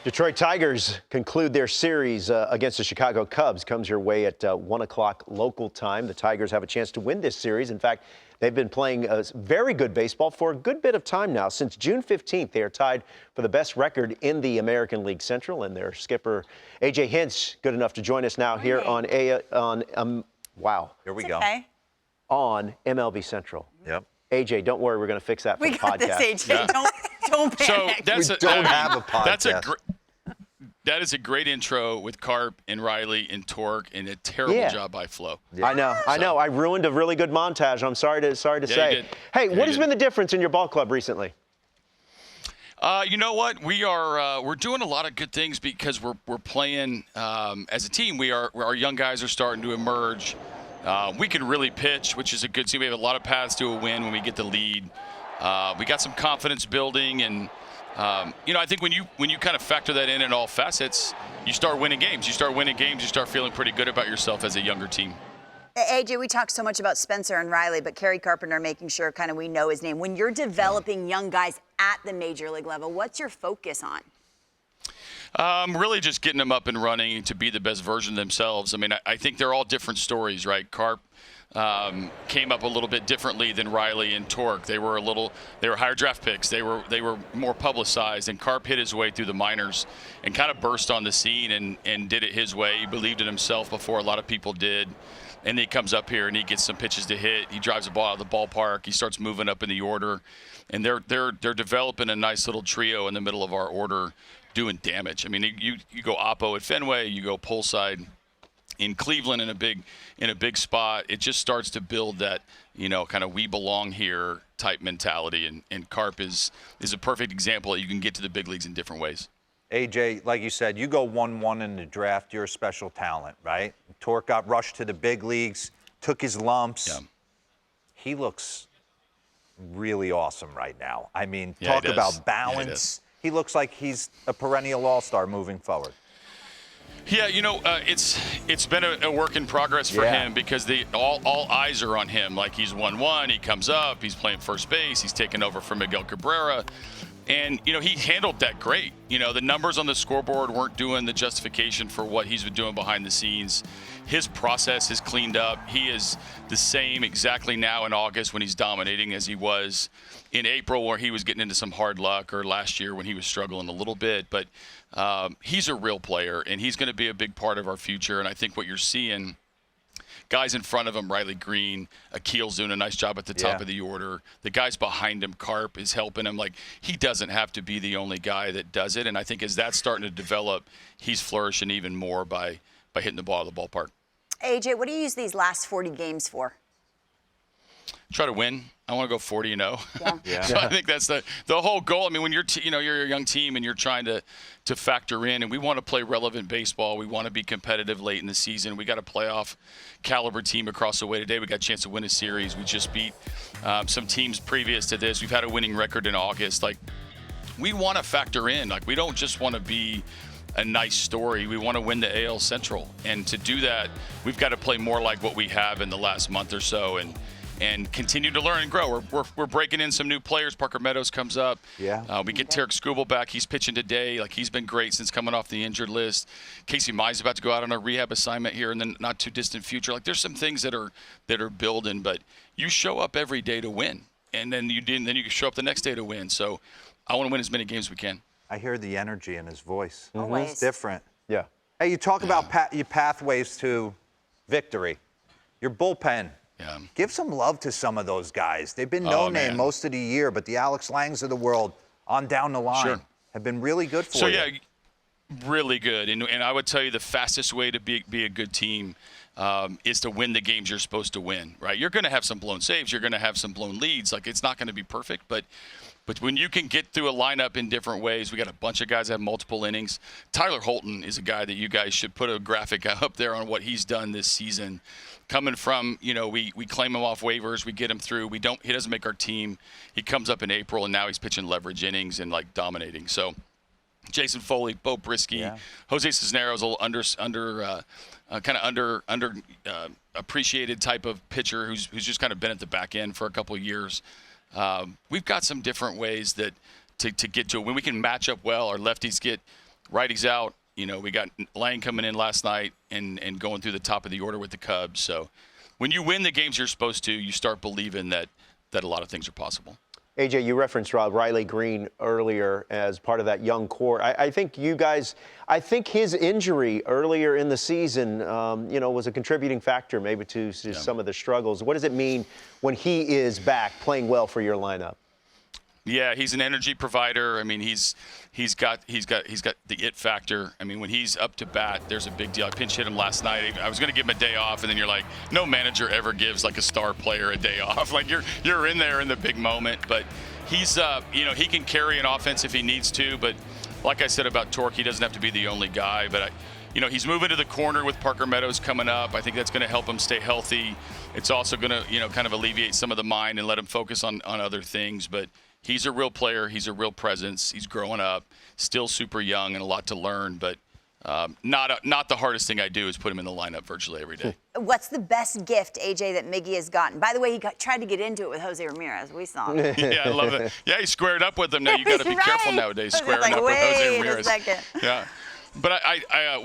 Detroit Tigers conclude their series against the Chicago Cubs. Comes your way at 1 o'clock local time. The Tigers have a chance to win this series. In fact, they've been playing very good baseball for a good bit of time now. Since June 15th, they are tied for the best record in the American League Central. And their skipper, A.J. Hinch, good enough to join us now here on wow. Here we go. Okay. On MLB Central. Yep. A.J., don't worry, we're going to fix that for the podcast. We got this, A.J. Yeah. Don't panic. So don't have a podcast. That is a great intro with Carp and Riley and Torque, and a terrible job by Flo. Yeah. I know. I ruined a really good montage. I'm sorry to say. You did. Hey, Yeah, what has been the difference in your ball club recently? You know what? We're doing a lot of good things because we're playing as a team. Our young guys are starting to emerge. We can really pitch, which is a good thing. We have a lot of paths to a win when we get the lead. We got some confidence building, and I think when you kind of factor that in all facets, you start winning games. You start feeling pretty good about yourself as a younger team. AJ, we talk so much about Spencer and Riley, but Kerry Carpenter making sure kind of we know his name. When you're developing young guys at the major league level, what's your focus on? Really just getting them up and running to be the best version of themselves. I mean, I think they're all different stories, right? Carp came up a little bit differently than Riley and Torque. They were higher draft picks. They were more publicized, and Carp hit his way through the minors and kind of burst on the scene and did it his way. He believed in himself before a lot of people did. And he comes up here and he gets some pitches to hit. He drives the ball out of the ballpark. He starts moving up in the order, and they're developing a nice little trio in the middle of our order, doing damage. I mean, you go Oppo at Fenway, you go Poolside in Cleveland in a big spot. It just starts to build that kind of we belong here type mentality. And Carp is a perfect example that you can get to the big leagues in different ways. AJ, like you said, you go 1-1 in the draft. You're a special talent, right? Torque got rushed to the big leagues, took his lumps. Yeah. He looks really awesome right now. I mean, Yeah, talk he about does. balance. He looks like he's a perennial all-star moving forward. Yeah, it's been a work in progress for him because all eyes are on him. Like, he's 1-1, he comes up, he's playing first base, he's taking over for Miguel Cabrera. And, he handled that great. The numbers on the scoreboard weren't doing the justification for what he's been doing behind the scenes. His process is cleaned up. He is the same exactly now in August when he's dominating as he was in April, where he was getting into some hard luck, or last year when he was struggling a little bit. But he's a real player, and he's going to be a big part of our future. And I think what you're seeing, guys in front of him, Riley Greene, Akil's doing a nice job at the top of the order. The guys behind him, Carp, is helping him. Like, he doesn't have to be the only guy that does it. And I think as that's starting to develop, he's flourishing even more by hitting the ball out of the ballpark. AJ, what do you use these last 40 games for? Try to win. I want to go 40-0. Yeah. So I think that's the whole goal. I mean, when you're you're a young team and you're trying to factor in, and we want to play relevant baseball. We want to be competitive late in the season. We got a playoff caliber team across the way today. We got a chance to win a series. We just beat some teams previous to this. We've had a winning record in August. Like, we want to factor in. Like, we don't just want to be a nice story. We want to win the AL Central. And to do that, we've got to play more like what we have in the last month or so, and continue to learn and grow. We're breaking in some new players. Parker Meadows comes up. Yeah. We get Tarek Skubal back. He's pitching today. Like, he's been great since coming off the injured list. Casey Mize about to go out on a rehab assignment here in the not too distant future. Like, there's some things that are building, but you show up every day to win, and then you show up the next day to win. So I want to win as many games as we can. I hear the energy in his voice. Always. It's different. Yeah. Hey, you talk about your pathways to victory. Your bullpen. Yeah. Give some love to some of those guys. They've been no-name most of the year, but the Alex Langs of the world on down the line have been really good for you. So, yeah, really good. And I would tell you the fastest way to be a good team is to win the games you're supposed to win, right? You're going to have some blown saves. You're going to have some blown leads. Like, it's not going to be perfect, but when you can get through a lineup in different ways, we got a bunch of guys that have multiple innings. Tyler Holton is a guy that you guys should put a graphic up there on what he's done this season. Coming from, we claim him off waivers, we get him through. He doesn't make our team. He comes up in April, and now he's pitching leverage innings and, like, dominating. So Jason Foley, Bo Brisky, Jose Cisneros, a little appreciated type of pitcher who's just kind of been at the back end for a couple of years. We've got some different ways that to get to it. When we can match up well, our lefties get Righty's out. You know, we got Lang coming in last night and going through the top of the order with the Cubs. So when you win the games you're supposed to, you start believing that a lot of things are possible. AJ, you referenced Riley Greene earlier as part of that young core. I think you guys, I think his injury earlier in the season, you know, was a contributing factor maybe to some of the struggles. What does it mean when he is back playing well for your lineup? Yeah, he's an energy provider. I mean, he's got the it factor. I mean, when he's up to bat, there's a big deal. I pinch hit him last night. I was going to give him a day off, and then you're like, no manager ever gives like a star player a day off. Like you're in there in the big moment. But he's you know, he can carry an offense if he needs to. But like I said about Torque, he doesn't have to be the only guy. But you know, he's moving to the corner with Parker Meadows coming up. I think that's going to help him stay healthy. It's also going to, you know, kind of alleviate some of the mind and let him focus on other things. But he's a real player. He's a real presence. He's growing up, still super young and a lot to learn. But not the hardest thing I do is put him in the lineup virtually every day. What's the best gift, AJ, that Miggy has gotten? By the way, he tried to get into it with Jose Ramirez. We saw him. Yeah, I love it. Yeah, he squared up with him. Now you got to be careful nowadays squaring up with Jose Ramirez. Wait a second. Yeah. But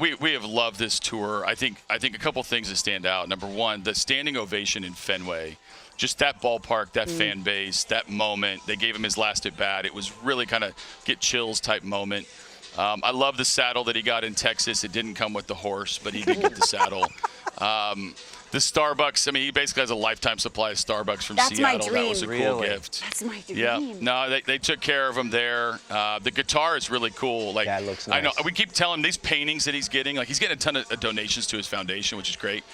we have loved this tour. I think a couple things that stand out. Number one, the standing ovation in Fenway. Just that ballpark, that fan base, that moment. They gave him his last at bat. It was really kind of get chills type moment. I love the saddle that he got in Texas. It didn't come with the horse, but he did get the saddle. The Starbucks, I mean, he basically has a lifetime supply of Starbucks from Seattle. My dream. That was a cool gift. That's my dream. Yeah, no, they took care of him there. The guitar is really cool. Like, yeah, it looks nice. I know we keep telling him these paintings that he's getting, like he's getting a ton of donations to his foundation, which is great.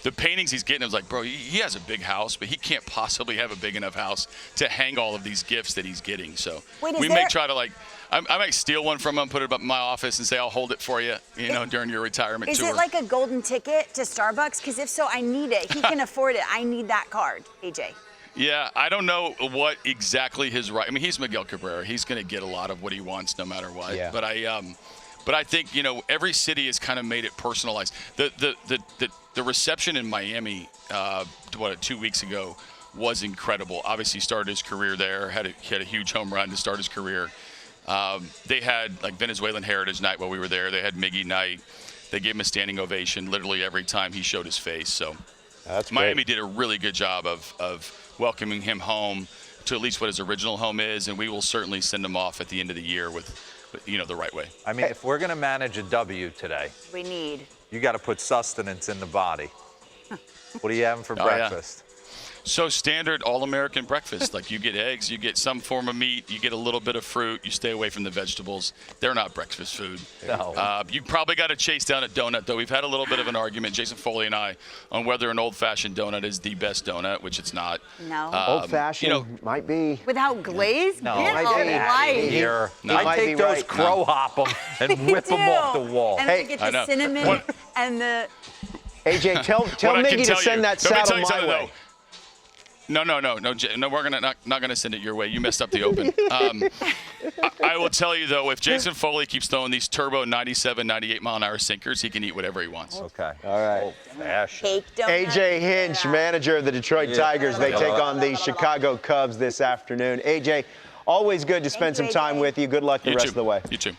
The paintings he's getting, I was like, bro, he has a big house, but he can't possibly have a big enough house to hang all of these gifts that he's getting. So we may try to, like, I might steal one from him, put it up in my office, and say, I'll hold it for you, you know, during your retirement tour. Is it like a golden ticket to Starbucks? Because if so, I need it. He can afford it. I need that card, AJ. Yeah, I don't know what exactly his right. I mean, he's Miguel Cabrera. He's going to get a lot of what he wants no matter what. Yeah. But I think, you know, every city has kind of made it personalized. The reception in Miami, 2 weeks ago, was incredible. Obviously, he started his career there. He had a huge home run to start his career. They had like Venezuelan Heritage Night while we were there. They had Miggy Night. They gave him a standing ovation literally every time he showed his face. So Miami did a really good job of welcoming him home to at least what his original home is, and we will certainly send him off at the end of the year with, you know, the right way. I mean, if we're going to manage a W today, you got to put sustenance in the body. What are you having for breakfast? Yeah. So standard all-American breakfast. Like you get eggs, you get some form of meat, you get a little bit of fruit, you stay away from the vegetables. They're not breakfast food. No. You probably got to chase down a donut, though. We've had a little bit of an argument, Jason Foley and I, on whether an old-fashioned donut is the best donut, which it's not. No. Old-fashioned, you know, might be. Without glaze? No. Get might be. a life. Here. No. I take those crow hop them and whip them off the wall. And then get the cinnamon and the... AJ, tell Miggy to send that saddle my way. No, we're not gonna send it your way. You messed up the open. I will tell you, though, if Jason Foley keeps throwing these turbo 97, 98 mile an hour sinkers, he can eat whatever he wants. Okay. All right. Old-fashioned. AJ Hinch, manager of the Detroit Tigers. They take on the Chicago Cubs this afternoon. AJ, always good to spend some time with you. Good luck the rest of the way. You too.